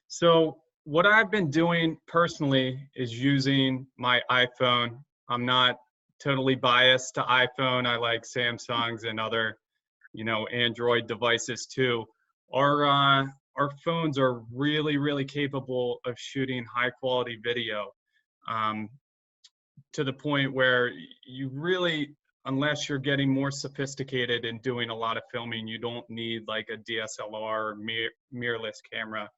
So what I've been doing personally is using my iPhone. I'm not totally biased to iPhone. I like Samsungs and other, Android devices too. Our phones are really, really capable of shooting high quality video, um, to the point where you really, unless you're getting more sophisticated and doing a lot of filming, you don't need like a DSLR or mirrorless camera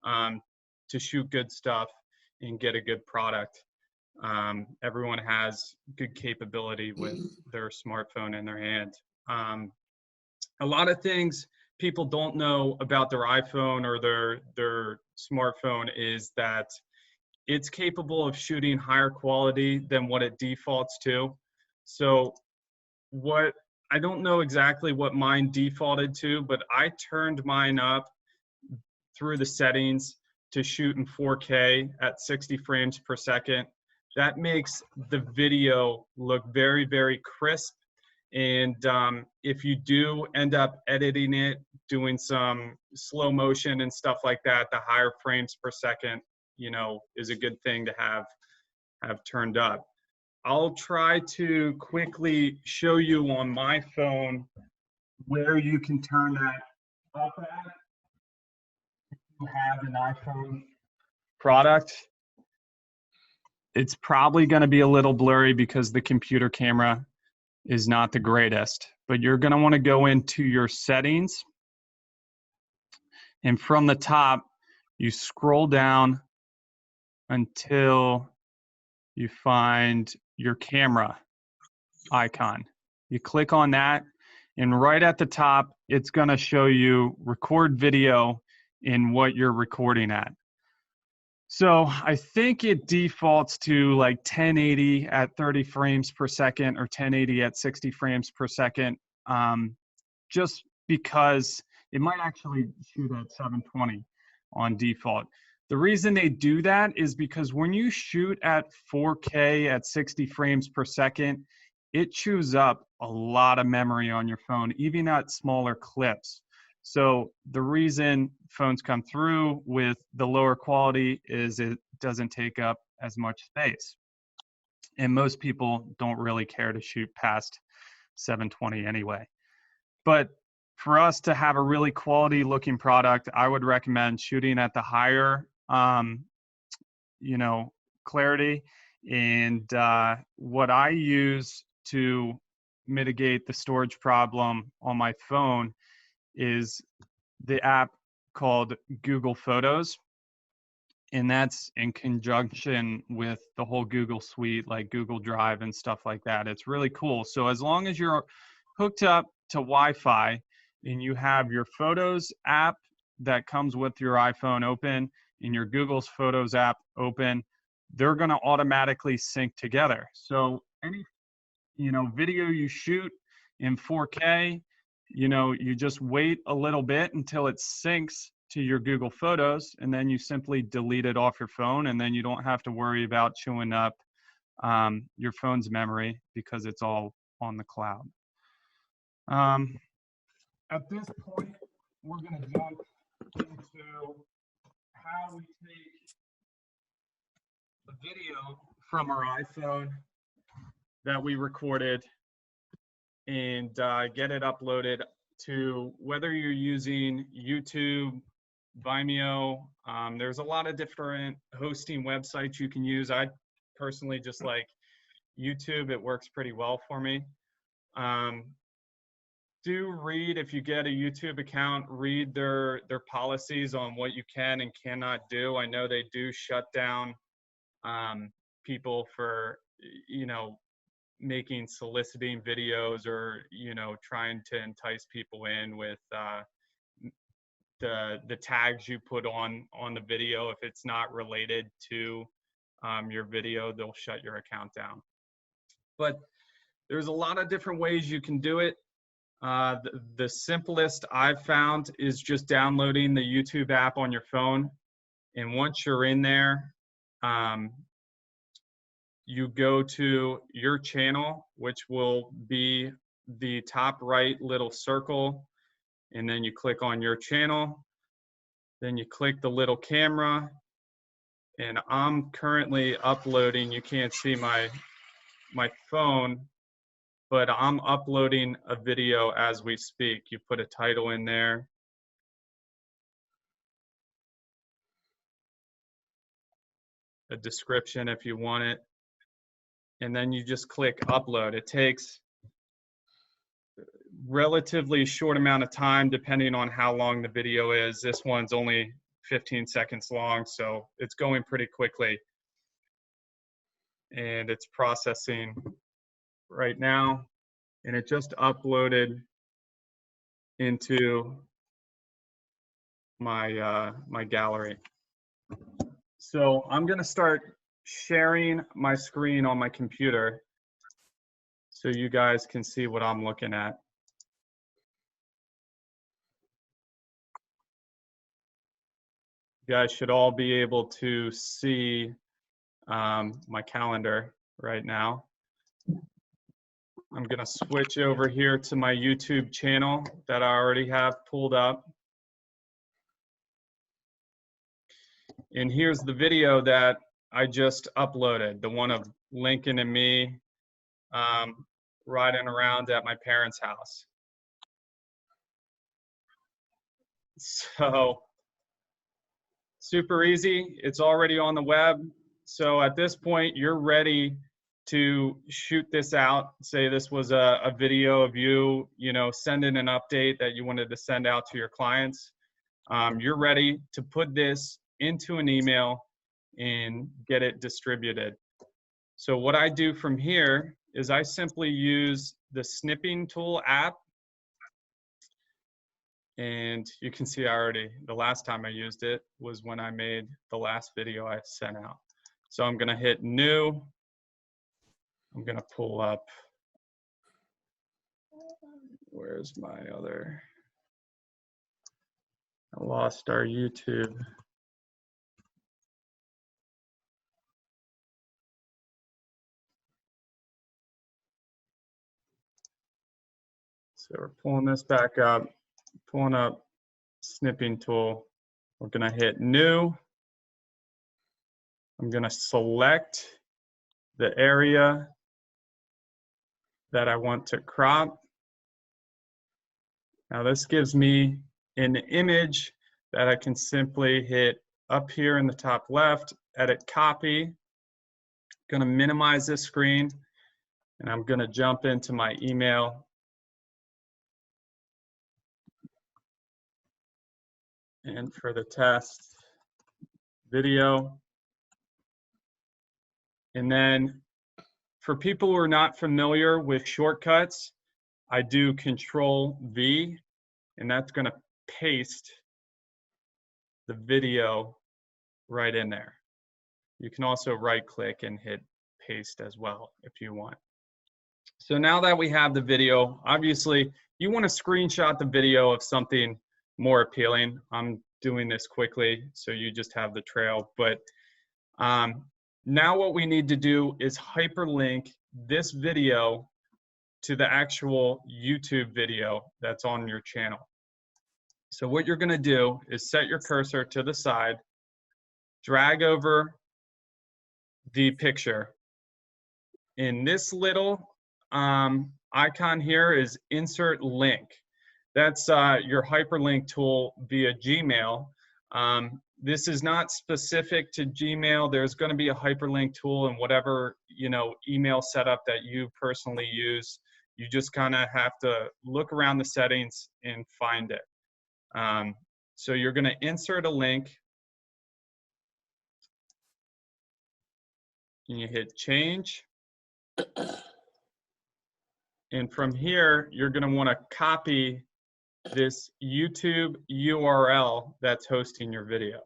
um, to shoot good stuff and get a good product. Everyone has good capability with their smartphone in their hand. Um, a lot of things people don't know about their iPhone or their smartphone is that it's capable of shooting higher quality than what it defaults to. So what I don't know exactly what mine defaulted to, but I turned mine up through the settings to shoot in 4K at 60 frames per second. That makes the video look very, very crisp. And if you do end up editing it, doing some slow motion and stuff like that, the higher frames per second, is a good thing to have turned up. I'll try to quickly show you on my phone where you can turn that up at. If you have an iPhone product, it's probably going to be a little blurry because the computer camera is not the greatest, but you're going to want to go into your settings, and from the top you scroll down until you find your camera icon. You click on that, and right at the top it's going to show you record video in what you're recording at. So I think it defaults to like 1080 at 30 frames per second or 1080 at 60 frames per second, just because it might actually shoot at 720 on default. The reason they do that is because when you shoot at 4K at 60 frames per second, it chews up a lot of memory on your phone, even at smaller clips. So the reason phones come through with the lower quality is it doesn't take up as much space. And most people don't really care to shoot past 720 anyway. But for us to have a really quality looking product, I would recommend shooting at the higher, clarity. And what I use to mitigate the storage problem on my phone is the app called Google Photos. And that's in conjunction with the whole Google suite, like Google Drive and stuff like that. It's really cool. So as long as you're hooked up to Wi-Fi and you have your Photos app that comes with your iPhone open and your Google's Photos app open, they're going to automatically sync together. So any, video you shoot in 4K, you just wait a little bit until it syncs to your Google Photos, and then you simply delete it off your phone, and then you don't have to worry about chewing up your phone's memory because it's all on the cloud. At this point, we're going to jump into how we take the video from our iPhone that we recorded and get it uploaded to, whether you're using YouTube, Vimeo. There's a lot of different hosting websites you can use. I personally just like YouTube. It works pretty well for me. Do read, if you get a YouTube account, read their policies on what you can and cannot do. I know they do shut down people for, making soliciting videos or, trying to entice people in with the tags you put on the video. If it's not related to your video, they'll shut your account down. But there's a lot of different ways you can do it. The simplest I've found is just downloading the YouTube app on your phone. And once you're in there, you go to your channel, which will be the top right little circle. And then you click on your channel. Then you click the little camera, and I'm currently uploading. You can't see my phone, but I'm uploading a video as we speak. You put a title in there. A description if you want it. And then you just click upload. It takes relatively short amount of time depending on how long the video is. This one's only 15 seconds long, so it's going pretty quickly. And it's processing right now, and it just uploaded into my my gallery. So I'm gonna start sharing my screen on my computer so you guys can see what I'm looking at. You guys should all be able to see my calendar right now. I'm gonna switch over here to my YouTube channel that I already have pulled up. And here's the video that I just uploaded, the one of Lincoln and me riding around at my parents' house. So super easy, it's already on the web. So at this point, you're ready to shoot this out. Say this was a video of you, sending an update that you wanted to send out to your clients. You're ready to put this into an email and get it distributed. So what I do from here is I simply use the Snipping Tool app. And you can see the last time I used it was when I made the last video I sent out. So I'm gonna hit new. I'm gonna pull up, where's my other, I lost our YouTube. So we're pulling this back up, pulling up Snipping Tool. We're gonna hit new. I'm gonna select the area that I want to crop. Now this gives me an image that I can simply hit up here in the top left, edit copy. Gonna minimize this screen, and I'm gonna jump into my email. And for the test video. And then for people who are not familiar with shortcuts, I do Control V, and that's gonna paste the video right in there. You can also right click and hit paste as well if you want. So now that we have the video, obviously you want to screenshot the video of something more appealing. I'm doing this quickly so you just have the trail, but now what we need to do is hyperlink this video to the actual YouTube video that's on your channel. So what you're going to do is set your cursor to the side, drag over the picture. In this little icon here is insert link. That's your hyperlink tool via Gmail. This is not specific to Gmail. There's going to be a hyperlink tool in whatever email setup that you personally use. You just kind of have to look around the settings and find it. So you're going to insert a link, and you hit change. And from here, you're going to want to copy this YouTube URL that's hosting your video.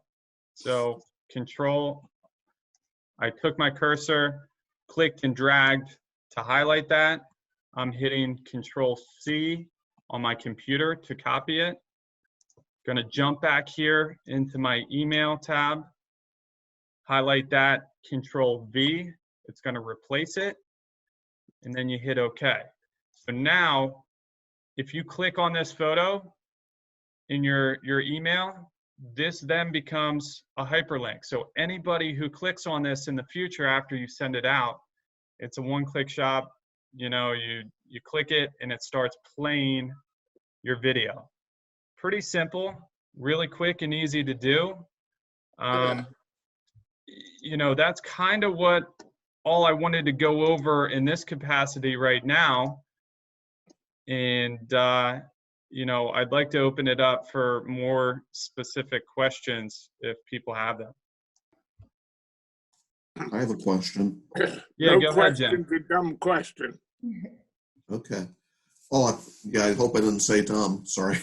So Control, I took my cursor, clicked and dragged to highlight that. I'm hitting Control C on my computer to copy it. Going to jump back here into my email tab, highlight that, Control V. It's going to replace it, and then you hit OK. So now, if you click on this photo in your email, this then becomes a hyperlink. So anybody who clicks on this in the future after you send it out, it's a one-click shop. You know, you click it and it starts playing your video. Pretty simple, really quick and easy to do. You know, that's kind of what all I wanted to go over in this capacity right now. And, you know, I'd like to open it up for more specific questions if people have them. I have a question. Yeah, No go ahead, Jim. question's a dumb question. Okay. Oh, yeah, I hope I didn't say dumb. Sorry.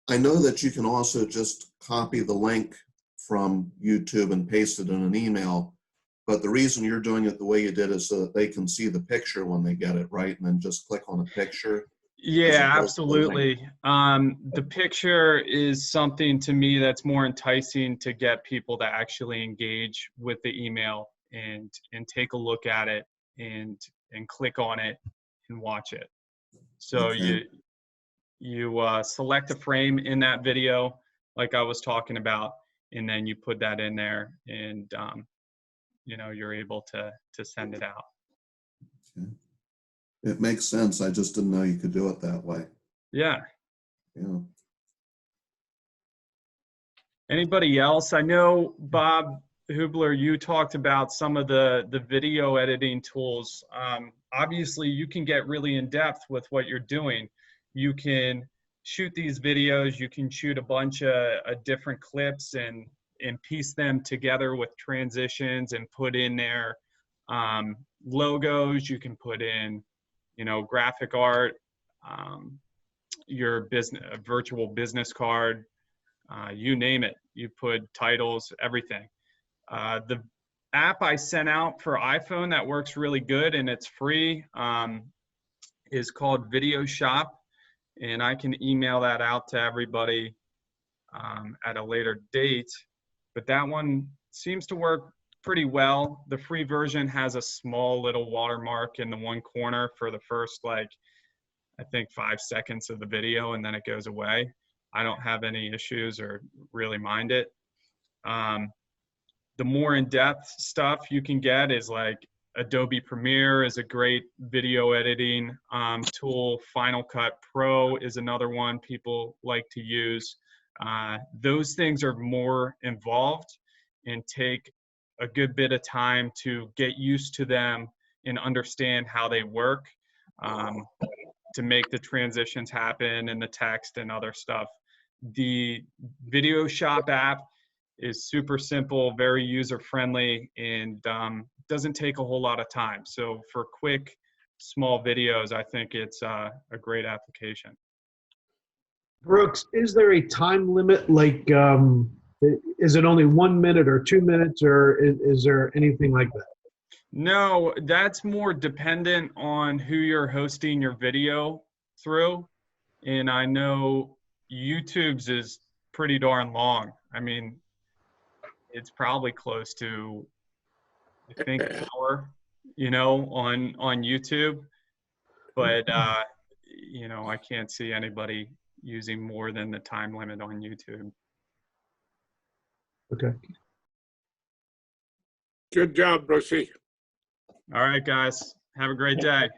I know that you can also just copy the link from YouTube and paste it in an email, but the reason you're doing it the way you did is so that they can see the picture when they get it, right? And then just click on a picture. Yeah, absolutely. The picture is something to me that's more enticing to get people to actually engage with the email and take a look at it and click on it and watch it. So Okay. you select a frame in that video, like I was talking about, and then you put that in there, and you know, you're able to send it out. Okay. It makes sense. I just didn't know you could do it that way. Yeah. Yeah. Anybody else? I know, Bob Hubler, you talked about some of the video editing tools. Obviously, you can get really in depth with what you're doing. You can shoot these videos. You can shoot a bunch of different clips and piece them together with transitions and put in there logos. You can put in, you know, graphic art, your business, virtual business card. You name it, you put titles, everything. The app I sent out for iPhone that works really good and it's free is called Video Shop, and I can email that out to everybody at a later date. But that one seems to work pretty well. The free version has a small little watermark in the one corner for the first, like, I think 5 seconds of the video, and then it goes away. I don't have any issues or really mind it. The more in-depth stuff you can get is like Adobe Premiere is a great video editing tool. Final Cut Pro is another one people like to use. Those things are more involved and take a good bit of time to get used to them and understand how they work, to make the transitions happen and the text and other stuff. The Video Shop app is super simple, very user-friendly, and doesn't take a whole lot of time. So for quick, small videos, I think it's a great application. Brooks, is there a time limit? Like, is it only 1 minute or 2 minutes, or is there anything like that? No, that's more dependent on who you're hosting your video through. And I know YouTube's is pretty darn long. I mean, it's probably close to, I think, an hour, you know, on YouTube. But, you know, I can't see anybody using more than the time limit on YouTube. Okay. Good job, Brucey. All right, guys. Have a great day.